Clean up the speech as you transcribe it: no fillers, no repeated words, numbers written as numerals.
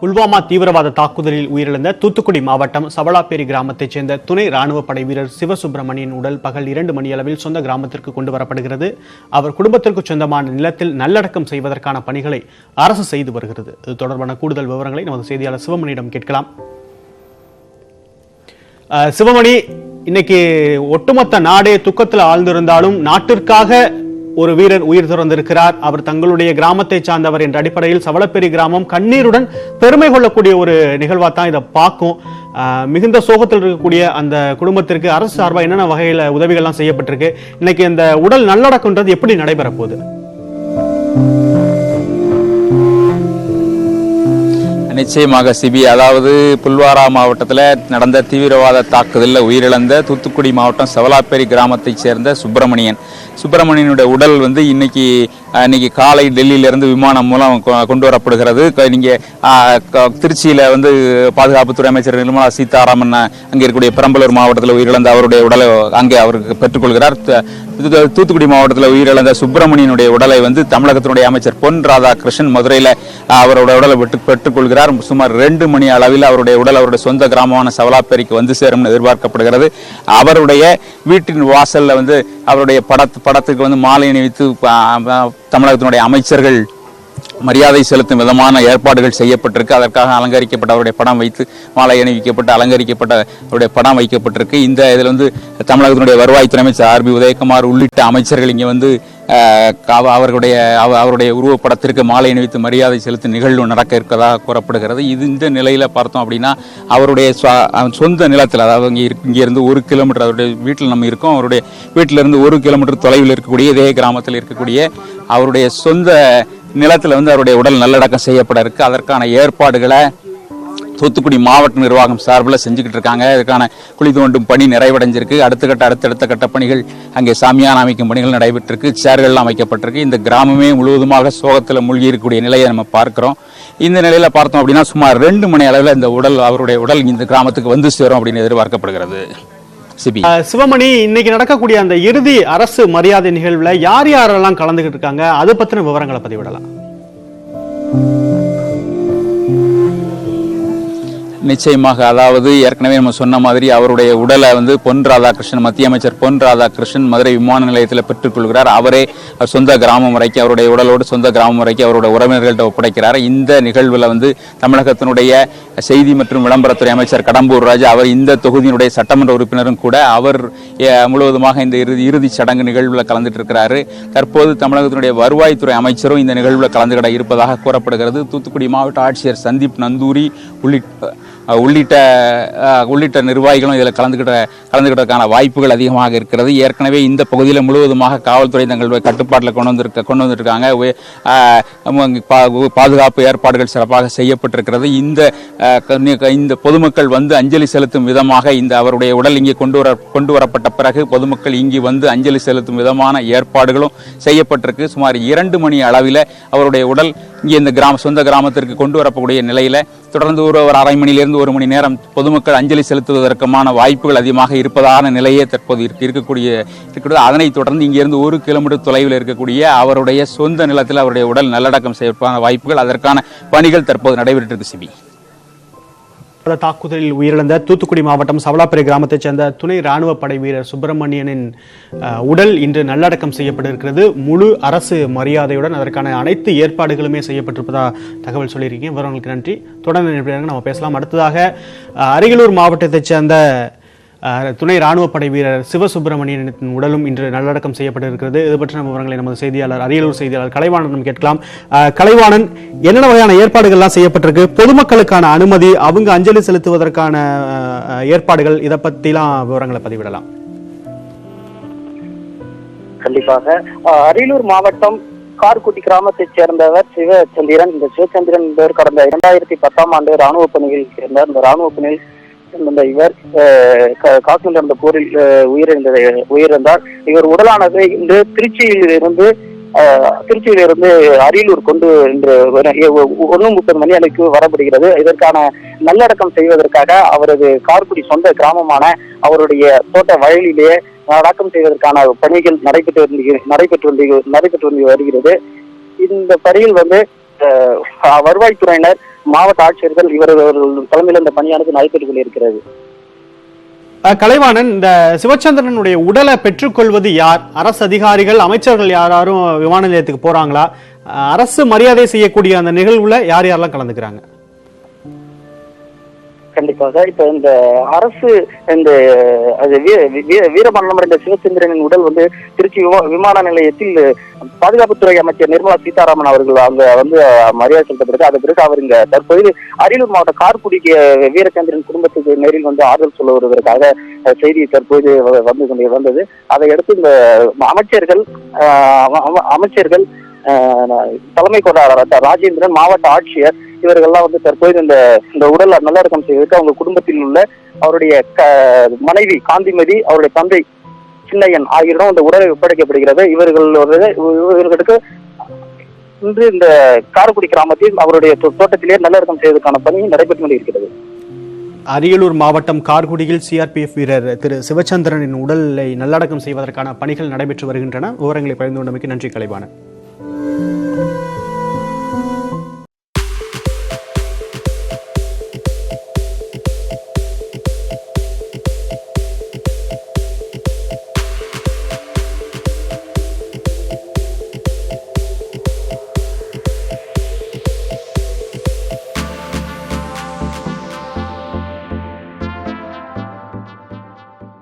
புல்வாமா தீவிரவாத தாக்குதலில் உயிரிழந்த தூத்துக்குடி மாவட்டம் சவலாப்பேரி கிராமத்தைச் சேர்ந்த துணை ராணுவ படை வீரர் சிவசுப்பிரமணியன் உடல் பகல் 2 மணி அளவில் சொந்த கிராமத்திற்கு கொண்டு வரப்படுகிறது. அவர் குடும்பத்திற்கு சொந்தமான நிலத்தில் நல்லடக்கம் செய்வதற்கான பணிகளை அரசு செய்து வருகிறது. இது தொடர்பான கூடுதல் விவரங்களை நமது செய்தியாளர் சிவமணியிடம் கேட்கலாம். சிவமணி, இன்னைக்கு ஒட்டுமொத்த நாடே துக்கத்தில் ஆழ்ந்திருந்தாலும் நாட்டிற்காக ஒரு வீரர் உயிர் துறந்திருக்கிறார். அவர் தங்களுடைய கிராமத்தை சார்ந்தவர் என்ற அடிப்படையில் சவலப்பேரி கிராமம் கண்ணீருடன் பெருமை கொள்ளக்கூடிய ஒரு நிகழ்வா தான் இதை பார்க்கும். மிகுந்த சோகத்தில் இருக்கக்கூடிய அந்த குடும்பத்திற்கு அரசு சார்பாக என்னென்ன வகையில உதவிகள்லாம் செய்யப்பட்டிருக்கு? இன்னைக்கு இந்த உடல் நல்லடக்கம்ன்றது எப்படி நடைபெற போகுது? நிச்சயமாக சிபி, அதாவது புல்வாரா மாவட்டத்தில் நடந்த தீவிரவாத தாக்குதலில் உயிரிழந்த தூத்துக்குடி மாவட்டம் சவலாப்பேரி கிராமத்தைச் சேர்ந்த சுப்பிரமணியனுடைய உடல் இன்னைக்கு காலை டெல்லியிலிருந்து விமானம் மூலம் கொண்டு வரப்படுகிறது. நீங்கள் திருச்சியில் பாதுகாப்புத்துறை அமைச்சர் நிர்மலா சீதாராமன் அங்கே இருக்கக்கூடிய பெரம்பலூர் மாவட்டத்தில் உயிரிழந்த அவருடைய உடலை அங்கே அவருக்கு பெற்றுக்கொள்கிறார். தூத்துக்குடி மாவட்டத்தில் உயிரிழந்த சுப்பிரமணியனுடைய உடலை தமிழகத்தினுடைய அமைச்சர் பொன் ராதாகிருஷ்ணன் மதுரையில் அவருடைய உடலை பெற்றுக்கொள்கிறார். சுமார் 2 மணி அளவில் அவருடைய உடல் அவருடைய சொந்த கிராமமான சவலாப்பேரிக்கு சேரும் எதிர்பார்க்கப்படுகிறது. அவருடைய வீட்டின் வாசல்ல அவருடைய படத்துக்கு மாலை அணிவித்து தமிழகத்தினுடைய அமைச்சர்கள் மரியாதை செலுத்தும் விதமான ஏற்பாடுகள் செய்யப்பட்டிருக்கு. அதற்காக அலங்கரிக்கப்பட்ட அவருடைய படம் வைத்து மாலை அணிவிக்கப்பட்டு அலங்கரிக்கப்பட்ட அவருடைய படம் வைக்கப்பட்டிருக்கு. இந்த இதில் தமிழகத்தினுடைய வருவாய்த்துறை அமைச்சர் ஆர் பி உதயகுமார் உள்ளிட்ட அமைச்சர்கள் இங்கே அவருடைய உருவப்படத்திற்கு மாலை அணிவித்து மரியாதை செலுத்தும் நிகழ்வு நடக்க இருப்பதாக கூறப்படுகிறது. இந்த நிலையில் பார்த்தோம் அப்படின்னா அவருடைய சொந்த நிலத்தில், அதாவது இங்கிருந்து 1 கிலோமீட்டர் அவருடைய வீட்டில் நம்ம இருக்கோம், அவருடைய வீட்டிலிருந்து 1 கிலோமீட்டர் தொலைவில் இருக்கக்கூடிய இதே கிராமத்தில் இருக்கக்கூடிய அவருடைய சொந்த நிலத்தில் அவருடைய உடல் நல்லடக்கம் செய்யப்பட இருக்கு. அதற்கான ஏற்பாடுகளை தூத்துக்குடி மாவட்ட நிர்வாகம் சார்பில் செஞ்சுக்கிட்டு இருக்காங்க. இதுக்கான குழி தோண்டும் பணி நிறைவடைஞ்சிருக்கு. அடுத்த கட்ட பணிகள் அங்கே சாமியான அமைக்கும் பணிகள் நடைபெற்றிருக்கு. சேர்கள்லாம் அமைக்கப்பட்டிருக்கு. இந்த கிராமமே முழுவதுமாக சோகத்தில் மூழ்கி இருக்கக்கூடிய நிலையை நம்ம பார்க்கிறோம். இந்த நிலையில பார்த்தோம் அப்படின்னா சுமார் 2 மணி அளவில் இந்த அவருடைய உடல் இந்த கிராமத்துக்கு சேரும் அப்படின்னு எதிர்பார்க்கப்படுகிறது. சிவமணி, இன்னைக்கு நடக்கக்கூடிய அந்த இறுதி அரசு மரியாதை நிகழ்வுல யார் யாரெல்லாம் கலந்துகிட்டு இருக்காங்க, அது பத்தின விவரங்களை பதிவிடலாம். நிச்சயமாக, அதாவது ஏற்கனவே நம்ம சொன்ன மாதிரி அவருடைய உடலை பொன் ராதாகிருஷ்ணன், மத்திய அமைச்சர் பொன் ராதாகிருஷ்ணன் மதுரை விமான நிலையத்தில் பெற்றுக்கொள்கிறார். அவரே சொந்த கிராமம் வரைக்கும் அவருடைய உடலோடு சொந்த கிராமம் வரைக்கும் அவருடைய உறவினர்கள்ட்ட ஒப்படைக்கிறார். இந்த நிகழ்வில் தமிழகத்தினுடைய செய்தி மற்றும் விளம்பரத்துறை அமைச்சர் கடம்பூர் ராஜா, அவர் இந்த தொகுதியினுடைய சட்டமன்ற உறுப்பினரும் கூட, அவர் முழுவதுமாக இந்த இறுதிச் சடங்கு நிகழ்வில் கலந்துட்டு இருக்கிறாரு. தற்போது தமிழகத்தினுடைய வருவாய்த்துறை அமைச்சரும் இந்த நிகழ்வில் கலந்துகிட இருப்பதாக கூறப்படுகிறது. தூத்துக்குடி மாவட்ட ஆட்சியர் சந்தீப் நந்தூரி உள்ளிட்ட நிர்வாகிகளும் இதில் கலந்துக்கிட்டதுக்கான வாய்ப்புகள் அதிகமாக இருக்கிறது. ஏற்கனவே இந்த பகுதியில் முழுவதுமாக காவல்துறை தங்கள் கட்டுப்பாட்டில் கொண்டு வந்துருக்காங்க. பாதுகாப்பு ஏற்பாடுகள் சிறப்பாக செய்யப்பட்டிருக்கிறது. இந்த பொதுமக்கள் அஞ்சலி செலுத்தும் விதமாக அவருடைய உடல் இங்கே கொண்டு வரப்பட்ட பிறகு பொதுமக்கள் இங்கு அஞ்சலி செலுத்தும் விதமான ஏற்பாடுகளும் செய்யப்பட்டிருக்கு. சுமார் 2 மணி அளவில் அவருடைய உடல் இங்கே இந்த சொந்த கிராமத்திற்கு கொண்டு வரக்கூடிய நிலையில தொடர்ந்து ஒரு 1/2 மணியிலிருந்து 1 மணி நேரம் பொதுமக்கள் அஞ்சலி செலுத்துவதற்கான வாய்ப்புகள் அதிகமாக இருப்பதான நிலையே தற்போது இருக்கிறது. அதனைத் தொடர்ந்து இங்கிருந்து 1 கிலோமீட்டர் தொலைவில் இருக்கக்கூடிய அவருடைய சொந்த நிலத்தில் அவருடைய உடல் நல்லடக்கம் செய்வதற்கான வாய்ப்புகள், அதற்கான பணிகள் தற்போது நடைபெற்றிருக்கு. சிபி, தாக்குதலில் உயிரிழந்த தூத்துக்குடி மாவட்டம் சவலாப்பேரி கிராமத்தைச் சேர்ந்த துணை ராணுவ படை வீரர் சுப்பிரமணியனின் உடல் இன்று நல்லடக்கம் செய்யப்பட்டிருக்கிறது. முழு அரசு மரியாதையுடன் அதற்கான அனைத்து ஏற்பாடுகளுமே செய்யப்பட்டிருப்பதா தகவல் சொல்லியிருக்கீங்க. விவரங்களுக்கு நன்றி. தொடர்ந்து நம்ம பேசலாம். அடுத்ததாக அரியலூர் மாவட்டத்தைச் சேர்ந்த துணை ராணுவ படை வீரர் சிவசுப்பிரமணியனின் உடலும் இன்று நல்லடக்கம் செய்யப்பட்டிருக்கிறது. இது பற்றின விவரங்களை நமது செய்தியாளர் அரியலூர் செய்தியாளர் கலைவாணன் கேட்கலாம். கலைவாணன், என்னென்ன வகையான ஏற்பாடுகள்லாம் செய்யப்பட்டிருக்கு? பொதுமக்களுக்கான அனுமதி, அவங்க அஞ்சலி செலுத்துவதற்கான ஏற்பாடுகள், இதை பற்றிலாம் விவரங்களை பதிவிடலாம். கண்டிப்பாக. அரியலூர் மாவட்டம் கார்குடி கிராமத்தைச் சேர்ந்தவர் சிவச்சந்திரன். இந்த சிவச்சந்திரன் என்பவர் கடந்த 2010ஆம் ஆண்டு ராணுவ பணியில் சேர்ந்தார். இந்த ராணுவ பணியில் இவர் காஷ்மீர் நடந்த போரில் உயிரிழந்தார். இவர் உடலானது இன்று திருச்சியிலிருந்து அரியலூர் கொண்டு இன்று 1:30 மணி அளவுக்கு வரப்படுகிறது. இதற்கான நல்லடக்கம் செய்வதற்காக அவரது கார்குடி சொந்த கிராமமான அவருடைய தோட்ட வயலிலேயே அடக்கம் செய்வதற்கான பணிகள் நடைபெற்று வருகிறது. இந்த பணியில் வருவாய்த்துறையினர் மாவட்ட ஆட்சியர்கள் இவர்கள் தலைமையில் இந்த பணியானது நடைபெற்றுக் கொண்டிருக்கிறது. கலைவாணன், இந்த சிவச்சந்திரனுடைய உடலை பெற்றுக்கொள்வது யார்? அரசு அதிகாரிகள், அமைச்சர்கள் யாரும் விமான நிலையத்துக்கு போறாங்களா? அரசு மரியாதை செய்யக்கூடிய அந்த நிகழ்வுல யார் யாரெல்லாம் கலந்துக்கிறாங்க? கண்டிப்பாக இப்ப இந்த அரசு இந்த வீரமரணம் அடைந்த சிவச்சந்திரனின் உடல் வந்து திருச்சி விமான நிலையத்தில் பாதுகாப்புத்துறை அமைச்சர் நிர்மலா சீதாராமன் அவர்கள் அங்க வந்து மரியாதை செலுத்தப்பட்டது. அது பிறகு அவர் இங்க தற்போது அரியலூர் மாவட்ட கார்குடிக்கு வீரச்சந்திரன் குடும்பத்துக்கு நேரில் வந்து ஆறுதல் சொல்ல வருவதற்காக செய்தி தற்போது வந்தது. அதை அடுத்து இந்த அமைச்சர்கள் தலைமை கொண்டாட ராஜேந்திரன், மாவட்ட ஆட்சியர் இவர்கள்லாம் வந்து தற்போது இந்த உடல் நல்லடக்கம் செய்வதற்கு அவங்க குடும்பத்தில் உள்ள அவருடைய மனைவி காந்திமதி, அவருடைய தந்தை சின்னையன் ஆகியோரும் இந்த உடலை ஒப்படைக்கப்படுகிறது. இவர்களுக்கு இன்று இந்த காரைக்குடி கிராமத்தில் அவருடைய தோட்டத்திலே நல்லடக்கம் செய்வதற்கான பணி நடைபெற்று கொண்டிருக்கிறது. அரியலூர் மாவட்டம் கார்குடியில் சிஆர்பிஎஃப் வீரர் திரு சிவச்சந்திரனின் உடலை நல்லடக்கம் செய்வதற்கான பணிகள் நடைபெற்று வருகின்றன. விவரங்களை பகிர்ந்து கொண்டமைக்கு நன்றி கலைவாணன்.